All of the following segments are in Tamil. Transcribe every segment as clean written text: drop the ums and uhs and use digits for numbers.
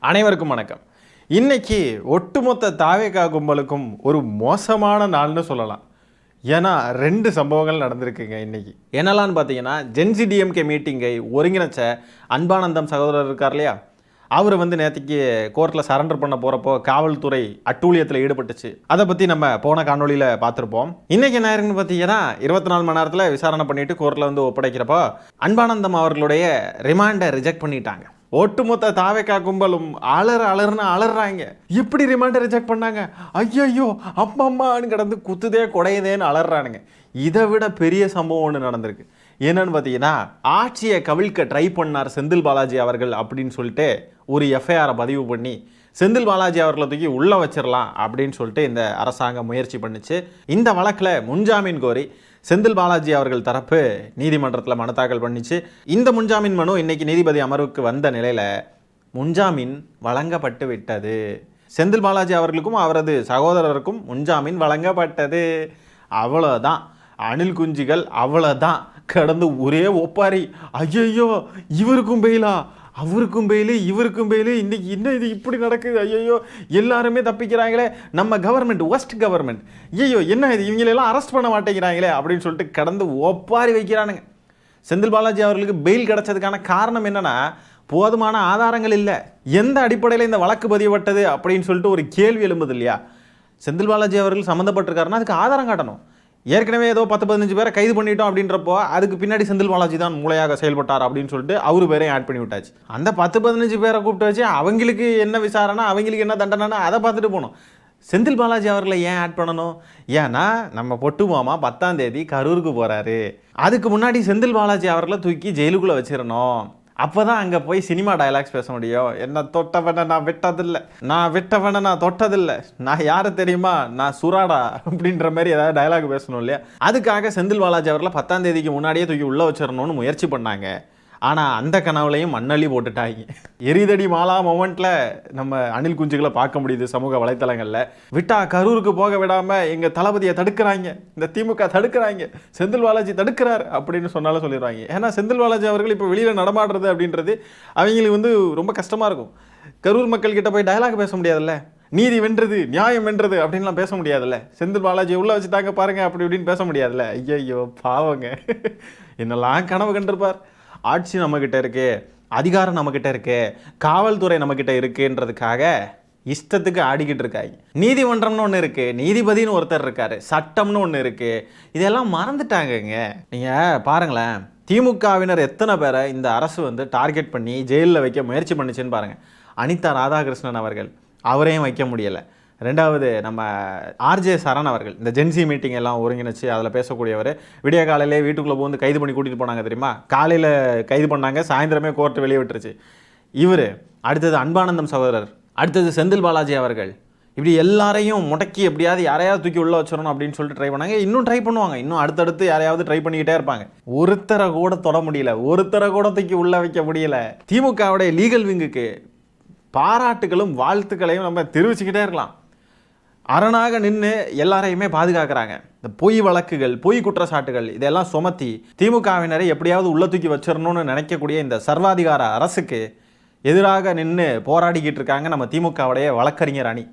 அனைவருக்கும் வணக்கம். இன்னைக்கு ஒட்டுமொத்த தாவேகா கும்பலுக்கும் ஒரு மோசமான நாள்னு சொல்லலாம். ஏன்னா 2 சம்பவங்கள் நடந்திருக்குங்க இன்னைக்கு. என்னெல்லாம்னு பார்த்தீங்கன்னா, ஜென்சி டிஎம்கே மீட்டிங்கை ஒருங்கிணைச்ச அன்பானந்தம் சகோதரர் இருக்கார் இல்லையா, அவர் நேற்றுக்கு கோர்ட்டில் சரண்டர் பண்ண போகிறப்போ காவல்துறை அட்டூழியத்தில் ஈடுபட்டுச்சு. அதை பற்றி நம்ம போன காணொலியில் பார்த்துருப்போம். இன்றைக்கி என்ன இருக்குன்னு பார்த்தீங்கன்னா, 24 மணி நேரத்தில் விசாரணை பண்ணிவிட்டு கோர்ட்டில் ஒப்படைக்கிறப்போ அன்பானந்தம் அவர்களுடைய ரிமாண்டை ரிஜெக்ட் பண்ணிட்டாங்க. ஒட்டுமொத்த தாவேகா கும்பலும் அலர்னு அலறாங்க. எப்படி ரிமாண்டை ரிஜெக்ட் பண்ணாங்க, ஐயோ அம்மான்னு கிடந்து குத்துதே குடையுதேன்னு அலறானுங்க. இதை விட பெரிய சம்பவம் ஒன்று நடந்திருக்கு. என்னன்னு பார்த்தீங்கன்னா, ஆட்சியை கவிழ்க்க ட்ரை பண்ணார் செந்தில் பாலாஜி அவர்கள் அப்படின்னு சொல்லிட்டு ஒரு எஃப்ஐஆரை பதிவு பண்ணி செந்தில் பாலாஜி அவர்களை தூக்கி உள்ளே வச்சிடலாம் அப்படின்னு சொல்லிட்டு இந்த அரசாங்கம் முயற்சி பண்ணிச்சு. இந்த வழக்கில் முன்ஜாமீன் கோரி செந்தில் பாலாஜி அவர்கள் தரப்பு நீதிமன்றத்தில் மனு தாக்கல் பண்ணிச்சு. இந்த முன்ஜாமீன் மனு இன்னைக்கு நீதிபதி அமர்வுக்கு வந்த நிலையில் முன்ஜாமீன் வழங்கப்பட்டு விட்டது. செந்தில் பாலாஜி அவர்களுக்கும் அவரது சகோதரருக்கும் முன்ஜாமீன் வழங்கப்பட்டது. அவ்வளோதான். அணில் குஞ்சுகள் அவ்வளோதான் கடந்து ஒரே ஒப்பாரி. ஐயோ இவருக்கும் பெயிலா, அவருக்கும் பெயிலு, இவருக்கும் பெயிலு, இன்னைக்கு என்ன இது இப்படி நடக்குது, ஐயோ எல்லாருமே தப்பிக்கிறாங்களே, நம்ம கவர்மெண்ட் ஒஸ்ட் கவர்மெண்ட், ஐயோ என்ன இது இவங்களெல்லாம் அரெஸ்ட் பண்ண மாட்டேங்கிறாங்களே அப்படின்னு சொல்லிட்டு கடந்து ஒப்பாரி வைக்கிறானுங்க. செந்தில் பாலாஜி அவர்களுக்கு பெயில் கிடைச்சதுக்கான காரணம் என்னன்னா, போதுமான ஆதாரங்கள் இல்லை. எந்த அடிப்படையில் இந்த வழக்கு பதியப்பட்டது அப்படின்னு சொல்லிட்டு ஒரு கேள்வி எழும்புது இல்லையா. செந்தில் பாலாஜி அவர்கள் சம்மந்தப்பட்டிருக்காருன்னா அதுக்கு ஆதாரம் காட்டணும். ஏற்கனவே ஏதோ 10-15 பேரை கைது பண்ணிட்டோம் அப்படின்றப்போ அதுக்கு பின்னாடி செந்தில் பாலாஜி தான் மூளையாக செயல்பட்டார் அப்படின்னு சொல்லிட்டு அவரு பேரையும் ஆட் பண்ணி விட்டாச்சு. அந்த 10-15 பேரை கூப்பிட்டு வச்சு அவங்களுக்கு என்ன விசாரணை, அவங்களுக்கு என்ன தண்டனை அதை பார்த்துட்டு போகணும். செந்தில் பாலாஜி அவர்களை ஏன் ஆட் பண்ணணும்? ஏன்னா நம்ம பொட்டு மாமா 10ஆம் தேதி கரூருக்கு போகிறாரு. அதுக்கு முன்னாடி செந்தில் பாலாஜி அவர்களை தூக்கி ஜெயிலுக்குள்ளே வச்சிடணும். அப்போ தான் அங்கே போய் சினிமா டயலாக்ஸ் பேச முடியும். என்ன தொட்டவனை நான் விட்டதில்லை, நான் விட்டவனை நான் தொட்டதில்லை, நான் யாரை தெரியுமா, நான் சுராடா அப்படின்ற மாதிரி ஏதாவது டயலாக் பேசணும் இல்லையா. அதுக்காக செந்தில் பாலாஜி அவர்களை 10ஆம் தேதிக்கு முன்னாடியே தூக்கி உள்ளே வச்சிடணும்னு முயற்சி பண்ணாங்க. ஆனால் அந்த கனவுலையும் மண்ணள்ளி போட்டுட்டாங்க. எரிதடி மாலா மொமெண்ட்டில் நம்ம அணில் குஞ்சுகளை பார்க்க முடியுது சமூக வலைத்தளங்களில். விட்டா கரூருக்கு போக விடாமல் எங்கள் தளபதியை தடுக்கிறாங்க, இந்த திமுக தடுக்கிறாங்க, செந்தில் பாலாஜி தடுக்கிறார் அப்படின்னு சொன்னாலும் சொல்லிடுவாங்க. ஏன்னா செந்தில் பாலாஜி அவர்கள் இப்போ வெளியில் நடமாடுறது அப்படின்றது அவங்களுக்கு ரொம்ப கஷ்டமாக இருக்கும். கரூர் மக்கள்கிட்ட போய் டயலாக் பேச முடியாதுல்ல, நீதி வென்றது, நியாயம் வென்றது அப்படின்லாம் பேச முடியாதுல்ல. செந்தில் பாலாஜி உள்ளே வச்சுட்டாங்க பாருங்க அப்படி இப்படின்னு பேச முடியாதுல்ல. ஐயோ பாவங்க, என்னெல்லாம் கனவு கண்டிருப்பார். ஆட்சி நம்மக்கிட்ட இருக்கு, அதிகாரம் நம்மக்கிட்ட இருக்கு, காவல்துறை நம்மக்கிட்ட இருக்குன்றதுக்காக இஷ்டத்துக்கு ஆடிக்கிட்டு இருக்காங்க. நீதிமன்றம்னு ஒன்று இருக்கு, நீதிபதினு ஒருத்தர் இருக்காரு, சட்டம்னு ஒன்று இருக்கு, இதெல்லாம் மறந்துட்டாங்கங்க. நீங்கள் பாருங்களேன், திமுகவினர் எத்தனை பேரை இந்த அரசு டார்கெட் பண்ணி ஜெயிலில் வைக்க முயற்சி பண்ணிச்சுன்னு பாருங்கள். அனிதா ராதாகிருஷ்ணன் அவர்கள், அவரையும் வைக்க முடியலை. ரெண்டாவது நம்ம ஆர்ஜே சரண் அவர்கள், இந்த ஜென்சி மீட்டிங் எல்லாம் ஒருங்கிணைச்சு அதில் பேசக்கூடியவர், விடிய காலையிலே வீட்டுக்குள்ளே கைது பண்ணி கூட்டிகிட்டு போனாங்க தெரியுமா. காலையில் கைது பண்ணாங்க, சாயந்தரமே கோர்ட்டு வெளியே விட்டுருச்சு. இவர், அடுத்தது அன்பானந்தம் சகோதரர், அடுத்தது செந்தில் பாலாஜி அவர்கள், இப்படி எல்லாரையும் முடக்கி எப்படியாவது யாரையாவது தூக்கி உள்ளே வச்சிடணும் அப்படின்னு சொல்லிட்டு ட்ரை பண்ணாங்க. இன்னும் ட்ரை பண்ணுவாங்க, இன்னும் அடுத்தடுத்து யாரையாவது ட்ரை பண்ணிக்கிட்டே இருப்பாங்க. ஒருத்தரை கூட தொட முடியல, ஒருத்தரை கூட தூக்கி உள்ளே வைக்க முடியல. திமுகவுடைய லீகல் விங்குக்கு பாராட்டுகளும் வாழ்த்துக்களையும் நம்ம தெரிவிச்சுக்கிட்டே இருக்கலாம். அரணாக நின்று எல்லாரையுமே பாதுகாக்கிறாங்க. இந்த பொய் வழக்குகள், பொய் குற்றச்சாட்டுகள் இதெல்லாம் சுமத்தி திமுகவினரை எப்படியாவது உள்ள தூக்கி வச்சிடணும்னு நினைக்கக்கூடிய இந்த சர்வாதிகார அரசுக்கு எதிராக நின்று போராடிக்கிட்டு இருக்காங்க நம்ம திமுகவுடைய வழக்கறிஞர் அணி.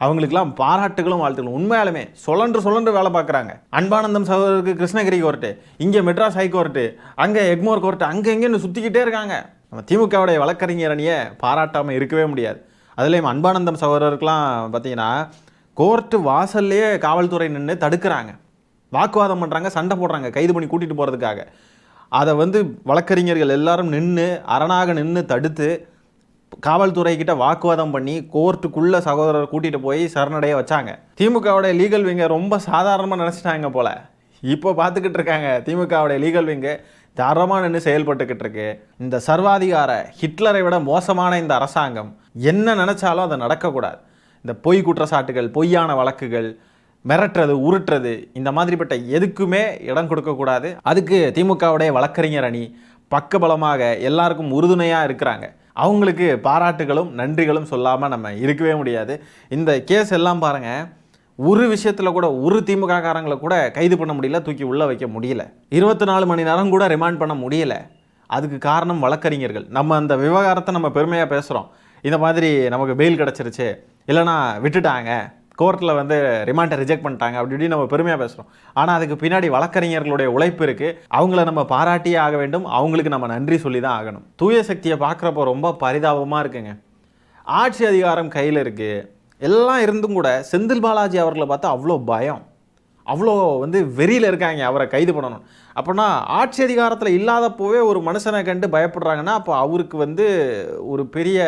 அவங்களுக்கெல்லாம் பாராட்டுகளும் வாழ்த்துக்களும். உண்மையாலுமே சொல்லன்று வேலை பார்க்குறாங்க. அன்பானந்தம் சகோதரருக்கு கிருஷ்ணகிரி கோர்ட்டு, இங்கே மெட்ராஸ் ஹைகோர்ட்டு, அங்கே எக்மோர் கோர்ட்டு, அங்கே எங்கேன்னு சுற்றிக்கிட்டே இருக்காங்க. நம்ம திமுகவுடைய வழக்கறிஞர் அணியை பாராட்டாமல் இருக்கவே முடியாது. அதுலேயும் அன்பானந்தம் சகோதரருக்கெலாம் பார்த்தீங்கன்னா கோர்ட்டு வாசல்லையே காவல்துறை நின்று தடுக்கிறாங்க, வாக்குவாதம் பண்ணுறாங்க, சண்டை போடுறாங்க கைது பண்ணி கூட்டிகிட்டு போகிறதுக்காக. அதை வழக்கறிஞர்கள் எல்லாரும் நின்று அரணாக நின்று தடுத்து காவல்துறைக்கிட்ட வாக்குவாதம் பண்ணி கோர்ட்டுக்குள்ளே சகோதரர் கூட்டிகிட்டு போய் சரணடைய வச்சாங்க. திமுகவுடைய லீகல் விங்கை ரொம்ப சாதாரணமாக நினச்சிட்டாங்க போல். இப்போ பார்த்துக்கிட்டு இருக்காங்க திமுகவுடைய லீகல் விங்கு தரமாக நின்று செயல்பட்டுக்கிட்டு இருக்கு. இந்த சர்வாதிகார ஹிட்லரை விட மோசமான இந்த அரசாங்கம் என்ன நினச்சாலும் அதை நடக்கக்கூடாது. இந்த பொய் குற்றச்சாட்டுகள், பொய்யான வழக்குகள், மிரட்டுறது, உருட்டுறது, இந்த மாதிரிப்பட்ட எதுக்குமே இடம் கொடுக்கக்கூடாது. அதுக்கு திமுகவுடைய வழக்கறிஞர் அணி பக்கபலமாக எல்லாருக்கும் உறுதுணையாக இருக்கிறாங்க. அவங்களுக்கு பாராட்டுகளும் நன்றிகளும் சொல்லாமல் நம்ம இருக்கவே முடியாது. இந்த கேஸ் எல்லாம் பாருங்கள், ஒரு விஷயத்தில் கூட ஒரு திமுக காரங்களை கூட கைது பண்ண முடியல, தூக்கி உள்ளே வைக்க முடியல, 24 மணி நேரம் கூட ரிமாண்ட் பண்ண முடியல. அதுக்கு காரணம் வழக்கறிஞர்கள். நம்ம அந்த விவகாரத்தை நம்ம பெருமையாக பேசுகிறோம். இந்த மாதிரி நமக்கு பெயில் கிடச்சிருச்சு, இல்லைனா விட்டுட்டாங்க, கோர்ட்டில் வந்து ரிமாண்டை ரிஜெக்ட் பண்ணிட்டாங்க அப்படி இப்படி நம்ம பெருமையாக பேசுகிறோம். ஆனால் அதுக்கு பின்னாடி வழக்கறிஞர்களுடைய உழைப்பு இருக்குது. அவங்கள நம்ம பாராட்டியே ஆக வேண்டும், அவங்களுக்கு நம்ம நன்றி சொல்லி தான் ஆகணும். தூய சக்தியை பார்க்குறப்போ ரொம்ப பரிதாபமாக இருக்குங்க. ஆட்சி அதிகாரம் கையில் இருக்குது, எல்லாம் இருந்தும் கூட செந்தில் பாலாஜி அவர்களை பார்த்தா அவ்வளோ பயம், அவ்வளோ வந்து வெறியில் இருக்காங்க அவரை கைது பண்ணணும். அப்படின்னா ஆட்சி அதிகாரத்தில் இல்லாதப்போவே ஒரு மனுஷனை கண்டு பயப்படுறாங்கன்னா அப்போ அவருக்கு வந்து ஒரு பெரிய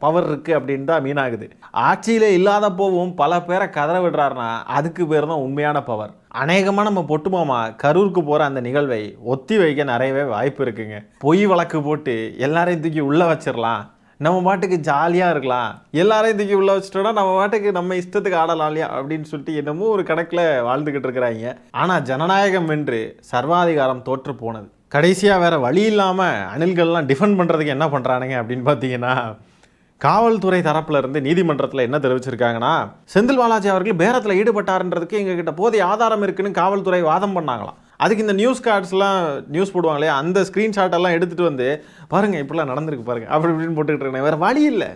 பவர் இருக்குது அப்படின்னு தான் மீனாகுது. ஆட்சியில் இல்லாதப்போவும் பல பேரை கதற விடுறாருன்னா அதுக்கு பேர் தான் உண்மையான பவர். அநேகமாக நம்ம பொட்டுமாமா கரூருக்கு போகிற அந்த நிகழ்வை ஒத்தி வைக்க நிறையவே வாய்ப்பு இருக்குங்க. பொய் வழக்கு போட்டு எல்லாரையும் தூக்கி உள்ளே வச்சிடலாம், நம்ம பாட்டுக்கு ஜாலியாக இருக்கலாம், எல்லாரையும் தூக்கி உள்ளே வச்சுட்டோன்னா நம்ம பாட்டுக்கு நம்ம இஷ்டத்துக்கு ஆடலாம் இல்லையா அப்படின்னு சொல்லிட்டு என்னமோ ஒரு கணக்கில் வாழ்ந்துக்கிட்டு இருக்கிறாங்க. ஆனால் ஜனநாயகம் வென்று சர்வாதிகாரம் தோற்று போனது. கடைசியாக வேறு வழி இல்லாமல் அணில்கள்லாம் டிஃபெண்ட் பண்ணுறதுக்கு என்ன பண்ணுறானுங்க அப்படின்னு பார்த்தீங்கன்னா, காவல்துறை தரப்புல இருந்து நீதிமன்றத்தில் என்ன தெரிவிச்சிருக்காங்கன்னா, செந்தில் பாலாஜி அவர்கள் பேரத்தில் ஈடுபட்டார்ன்றதுக்கு எங்ககிட்ட போதிய ஆதாரம் இருக்குன்னு காவல்துறை வாதம் பண்ணாங்களாம். அதுக்கு இந்த நியூஸ் கார்ட்ஸ்லாம் நியூஸ் போடுவாங்களே அந்த ஸ்க்ரீன்ஷாட் எல்லாம் எடுத்துகிட்டு வந்து பாருங்கள் இப்படிலாம் நடந்திருக்கு பாருங்கள் அப்படி இப்படின்னு போட்டுக்கிட்டு இருக்கேன். வேறு வழி இல்லை,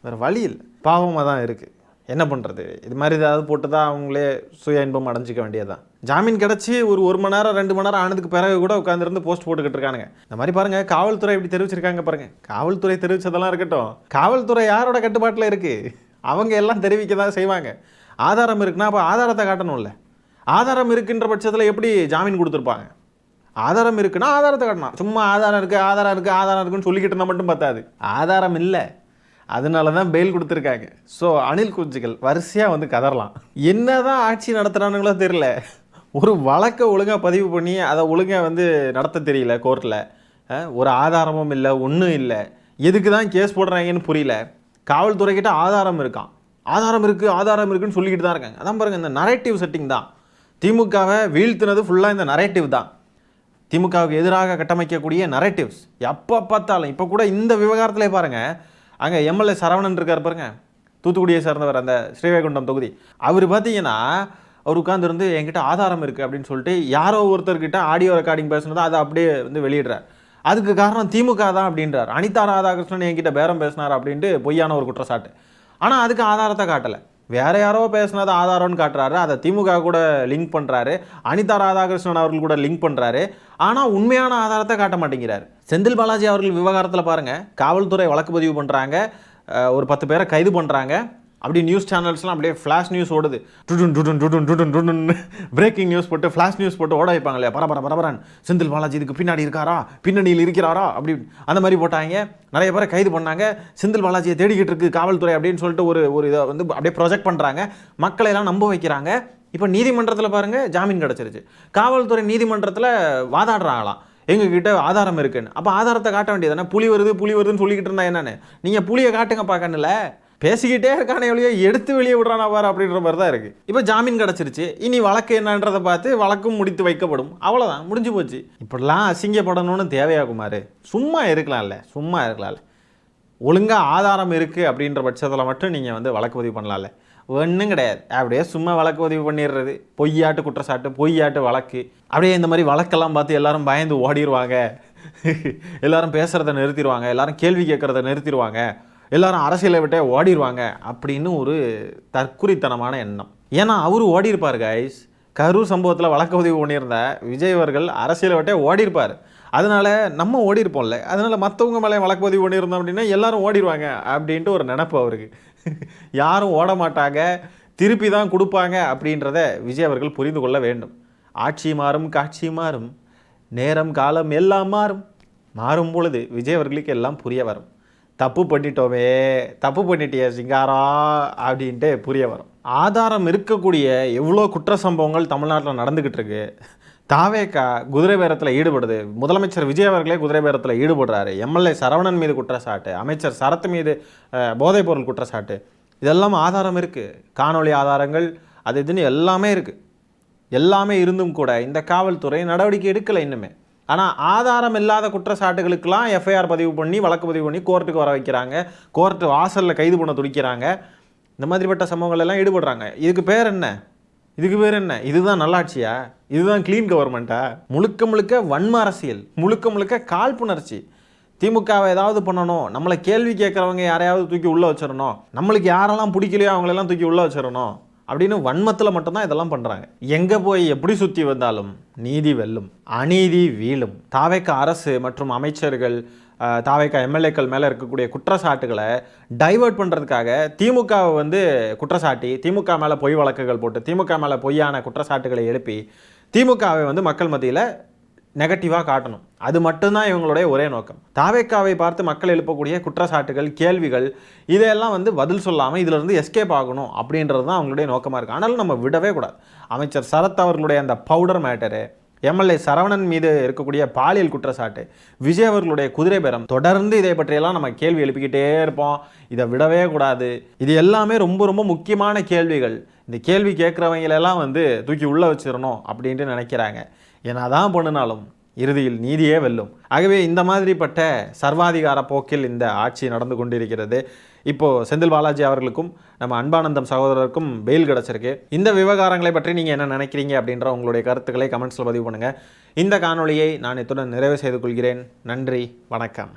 வேறு வழி இல்லை, பாவமாக தான் இருக்குது. என்ன பண்ணுறது, இது மாதிரி ஏதாவது போட்டு தான் அவங்களே சுய இன்பம் அடைஞ்சிக்க வேண்டியதான். ஜாமீன் கிடச்சி ஒரு மணி நேரம் 2 மணி நேரம் ஆனதுக்கு பிறகு கூட உட்காந்துருந்து போஸ்ட் போட்டுக்கிட்டு இருக்கானுங்க. இந்த மாதிரி பாருங்கள் காவல்துறை இப்படி தெரிவிச்சிருக்காங்க பாருங்கள். காவல்துறை தெரிவித்ததெல்லாம் இருக்கட்டும், காவல்துறை யாரோட கட்டுப்பாட்டில் இருக்குது? அவங்க எல்லாம் தெரிவிக்க தான் செய்வாங்க. ஆதாரம் இருக்குன்னா அப்போ ஆதாரத்தை காட்டணும்ல. ஆதாரம் இருக்குன்ற பட்சத்தில் எப்படி ஜாமீன் கொடுத்துருப்பாங்க? ஆதாரம் இருக்குன்னா ஆதாரத்தை காட்டணும். சும்மா ஆதாரம் இருக்குது ஆதாரம் இருக்குது ஆதாரம் இருக்குன்னு சொல்லிக்கிட்டு இருந்தால் மட்டும் பார்த்தாது. ஆதாரம் இல்லை, அதனால தான் பெயில் கொடுத்துருக்காங்க. ஸோ அணில் குஞ்சுகள் வரிசையாக வந்து கதறலாம். என்ன தான் ஆட்சி நடத்துகிறானுங்களோ தெரியல, ஒரு வழக்கை ஒழுங்காக பதிவு பண்ணி அதை ஒழுங்காக வந்து நடத்த தெரியல கோர்ட்டில். ஒரு ஆதாரமும் இல்லை, ஒன்றும் இல்லை. எதுக்கு தான் கேஸ் போடுறாங்கன்னு புரியல. காவல்துறைக்கிட்ட ஆதாரம் இருக்கான், ஆதாரம் இருக்குன்னு சொல்லிக்கிட்டு தான் இருக்காங்க. அதான் பாருங்கள், இந்த நரேட்டிவ் செட்டிங் தான். திமுகவை வீழ்த்தினது ஃபுல்லாக இந்த நரேட்டிவ் தான். திமுகவுக்கு எதிராக கட்டமைக்கக்கூடிய நரேட்டிவ்ஸ் எப்போ பார்த்தாலும். இப்போ கூட இந்த விவகாரத்திலே பாருங்கள், அங்கே எம்எல்ஏ சரவணன் இருக்கார் பாருங்க, தூத்துக்குடியை சேர்ந்தவர், அந்த ஸ்ரீவைகுண்டம் தொகுதி. அவர் பார்த்தீங்கன்னா அவர் உட்காந்துருந்து என்கிட்ட ஆதாரம் இருக்குது அப்படின்னு சொல்லிட்டு யாரோ ஒருத்தர்கிட்ட ஆடியோ ரெக்கார்டிங் பேசுனதை அதை அப்படியே வந்து வெளியிடுறார். அதுக்கு காரணம் திமுக தான் அப்படின்றார். அனிதா ராதாகிருஷ்ணன் என்கிட்ட பேரம் பேசினார் அப்படின்ட்டு பொய்யான ஒரு குற்றச்சாட்டு. ஆனால் அதுக்கு ஆதாரத்தை காட்டலை, வேற யாரோ பேசினது ஆதாரம்னு காட்டுறாரு. அதை திமுக கூட லிங்க் பண்ணுறாரு, அனிதா ராதாகிருஷ்ணன் அவர்கள் கூட லிங்க் பண்ணுறாரு. ஆனால் உண்மையான ஆதாரத்தை காட்ட மாட்டேங்கிறார். செந்தில் பாலாஜி அவர்கள் விவகாரத்தில் பாருங்கள், காவல்துறை வழக்கு பதிவு பண்ணுறாங்க, ஒரு 10 பேரை கைது பண்ணுறாங்க. அப்படி நியூஸ் சேனல்ஸ்லாம் அப்படியே ஃப்ளாஷ் நியூஸ் ஓடுது. பிரேக்கிங் நியூஸ் போட்டு ஃப்ளாஷ் நியூஸ் போட்டு ஓட வைப்பாங்க இல்லையா, பரபரன் செந்தில் பாலாஜி இதுக்கு பின்னாடி இருக்காரா, பின்னணியில் இருக்கிறாரா அப்படி அந்த மாதிரி போட்டாங்க. நிறைய பேரை கைது பண்ணாங்க. செந்தில் பாலாஜியை தேடிக்கிட்டு இருக்கு காவல்துறை அப்படின்னு சொல்லிட்டு ஒரு இதை வந்து அப்படியே ப்ரொஜெக்ட் பண்ணுறாங்க, மக்களை எல்லாம் நம்ப வைக்கிறாங்க. இப்போ நீதிமன்றத்தில் பாருங்கள் ஜாமீன் கிடச்சிருச்சு. காவல்துறை நீதிமன்றத்தில் வாதாடுறாங்களாம், எங்ககிட்ட ஆதாரம் இருக்குன்னு. அப்போ ஆதாரத்தை காட்ட வேண்டியதானே. புலி வருதுன்னு சொல்லிக்கிட்டு இருந்தா என்னன்னு, நீங்கள் புலியை காட்டுங்க பார்க்கணும்ல, பேசிக்கிட்டே இருக்கானே வழியே எடுத்து வெளியே விடுறானா பாரு அப்படின்ற மாதிரி தான் இருக்குது. இப்போ ஜாமீன் கிடச்சிருச்சு, இனி வழக்கு என்னன்றதை பார்த்து வழக்கும் முடித்து வைக்கப்படும், அவ்வளோதான், முடிஞ்சு போச்சு. இப்படிலாம் அசிங்கப்படணும்னு தேவையாகுமாறு சும்மா இருக்கலாம்ல. ஒழுங்காக ஆதாரம் இருக்குது அப்படின்ற பட்சத்தில் மட்டும் நீங்கள் வந்து வழக்கு பதிவு பண்ணலாம்ல. ஒன்றும் கிடையாது, அப்படியே சும்மா வழக்கு பதிவு பண்ணிடுறது. பொய்யாட்டு குற்றச்சாட்டு, பொய்யாட்டு வழக்கு. அப்படியே இந்த மாதிரி வழக்கெல்லாம் பார்த்து எல்லாரும் பயந்து ஓடிடுவாங்க, எல்லாரும் பேசுகிறத நிறுத்திடுவாங்க, எல்லாரும் கேள்வி கேட்குறத நிறுத்திடுவாங்க, எல்லாரும் அரசியலை விட்டே ஓடிடுவாங்க அப்படின்னு ஒரு தற்குறித்தனமான எண்ணம். ஏன்னா அவரு ஓடிருப்பார் கைஸ். கரூர் சம்பவத்தில் வழக்கு பதிவு பண்ணியிருந்த விஜய் அவர்கள் அரசியலை விட்டே ஓடிருப்பார். அதனால நம்ம ஓடிருப்போம்ல, அதனால மற்றவங்க மேலே வழக்கு பதிவு பண்ணியிருந்தோம் அப்படின்னா எல்லாரும் ஓடிடுவாங்க அப்படின்ட்டு ஒரு நினப்பு அவருக்கு. யாரும் ஓட மாட்டாங்க, திருப்பி தான் கொடுப்பாங்க அப்படின்றத விஜய் அவர்கள் புரிந்து கொள்ள வேண்டும். ஆட்சி மாறும், காட்சி மாறும், நேரம் காலம் எல்லாம் மாறும் பொழுது விஜய் அவர்களுக்கு எல்லாம் புரிய வரும். தப்பு பண்ணிட்டிய சிங்காரா அப்படின்ட்டு புரிய வரும். ஆதாரம் இருக்கக்கூடிய எவ்வளோ குற்ற சம்பவங்கள் தமிழ்நாட்டில் நடந்துக்கிட்டு இருக்கு. தாவேகா குதிரை பேரத்தில் ஈடுபடுது, முதலமைச்சர் விஜய் அவர்களே குதிரை பேரத்தில் ஈடுபடுறாரு, எம்எல்ஏ சரவணன் மீது குற்றச்சாட்டு, அமைச்சர் சரத் மீது போதைப்பொருள் குற்றச்சாட்டு, இதெல்லாம் ஆதாரம் இருக்குது. காணொலி ஆதாரங்கள் அது இதுன்னு எல்லாமே இருக்குது. எல்லாமே இருந்தும் கூட இந்த காவல்துறை நடவடிக்கை எடுக்கலை இன்னுமே. ஆனால் ஆதாரம் இல்லாத குற்றச்சாட்டுகளுக்கெல்லாம் எஃப்ஐஆர் பதிவு பண்ணி வழக்கு பதிவு பண்ணி கோர்ட்டுக்கு வர வைக்கிறாங்க, கோர்ட்டு வாசலில் கைது பண்ண துடிக்கிறாங்க. இந்த மாதிரிப்பட்ட சம்பவங்கள் எல்லாம் ஈடுபடுறாங்க. இதுக்கு பேர் என்ன? இதுதான் நல்லாட்சியா? இதுதான் க்ளீன் கவர்மெண்ட்டா? முழுக்க வன்ம அரசியல், முழுக்க காழ்ப்புணர்ச்சி. திமுகவை ஏதாவது பண்ணணும், நம்மளை கேள்வி கேட்குறவங்க யாரையாவது தூக்கி உள்ளே வச்சிடணும், நம்மளுக்கு யாரெல்லாம் பிடிக்கலையோ அவங்களெல்லாம் தூக்கி உள்ளே வச்சிடணும் அப்படின்னு வன்மத்தில் மட்டும்தான் இதெல்லாம் பண்ணுறாங்க. எங்கே போய் எப்படி சுற்றி வந்தாலும் நீதி வெல்லும், அநீதி வீழும். தாவேக்கா அரசு மற்றும் அமைச்சர்கள், தாவேக்கா எம்எல்ஏக்கள் மேலே இருக்கக்கூடிய குற்றச்சாட்டுகளை டைவர்ட் பண்ணுறதுக்காக திமுகவை வந்து குற்றச்சாட்டி, திமுக மேலே பொய் வழக்குகள் போட்டு, திமுக மேலே பொய்யான குற்றச்சாட்டுகளை எழுப்பி திமுகவை வந்து மக்கள் மத்தியில் நெகட்டிவாக காட்டணும். அது மட்டும்தான் இவங்களுடைய ஒரே நோக்கம். தாவேக்காவை பார்த்து மக்கள் எழுப்பக்கூடிய குற்றச்சாட்டுகள், கேள்விகள், இதையெல்லாம் வந்து பதில் சொல்லாமல் இதிலிருந்து எஸ்கேப் ஆகணும் அப்படின்றது தான் அவங்களுடைய நோக்கமாக இருக்குது. ஆனாலும் நம்ம விடவே கூடாது. அமைச்சர் சரத் அவர்களுடைய அந்த பவுடர் மேட்டரு, எம்எல்ஏ சரவணன் மீது இருக்கக்கூடிய பாலியல் குற்றச்சாட்டு, விஜய் அவர்களுடைய குதிரை பேரம், தொடர்ந்து இதை பற்றியெல்லாம் நம்ம கேள்வி எழுப்பிக்கிட்டே இருப்போம். இதை விடவே கூடாது. இது எல்லாமே ரொம்ப ரொம்ப முக்கியமான கேள்விகள். இந்த கேள்வி கேட்குறவங்களெல்லாம் வந்து தூக்கி உள்ளே வச்சிடணும் அப்படின்ட்டு நினைக்கிறாங்க. என்னதான் பண்ணினாலும் இறுதியில் நீதியே வெல்லும். ஆகவே இந்த மாதிரிப்பட்ட சர்வாதிகார போக்கில் இந்த ஆட்சி நடந்து கொண்டிருக்கிறது. இப்போது செந்தில் பாலாஜி அவர்களுக்கும் நம்ம அன்பானந்தம் சகோதரருக்கும் பெயில் கிடச்சிருக்கு. இந்த விவகாரங்களை பற்றி நீங்கள் என்ன நினைக்கிறீங்க அப்படின்ற உங்களுடைய கருத்துக்களை கமெண்ட்ஸில் பதிவு பண்ணுங்கள். இந்த காணொலியை நான் இத்துடன் நிறைவு செய்து கொள்கிறேன். நன்றி, வணக்கம்.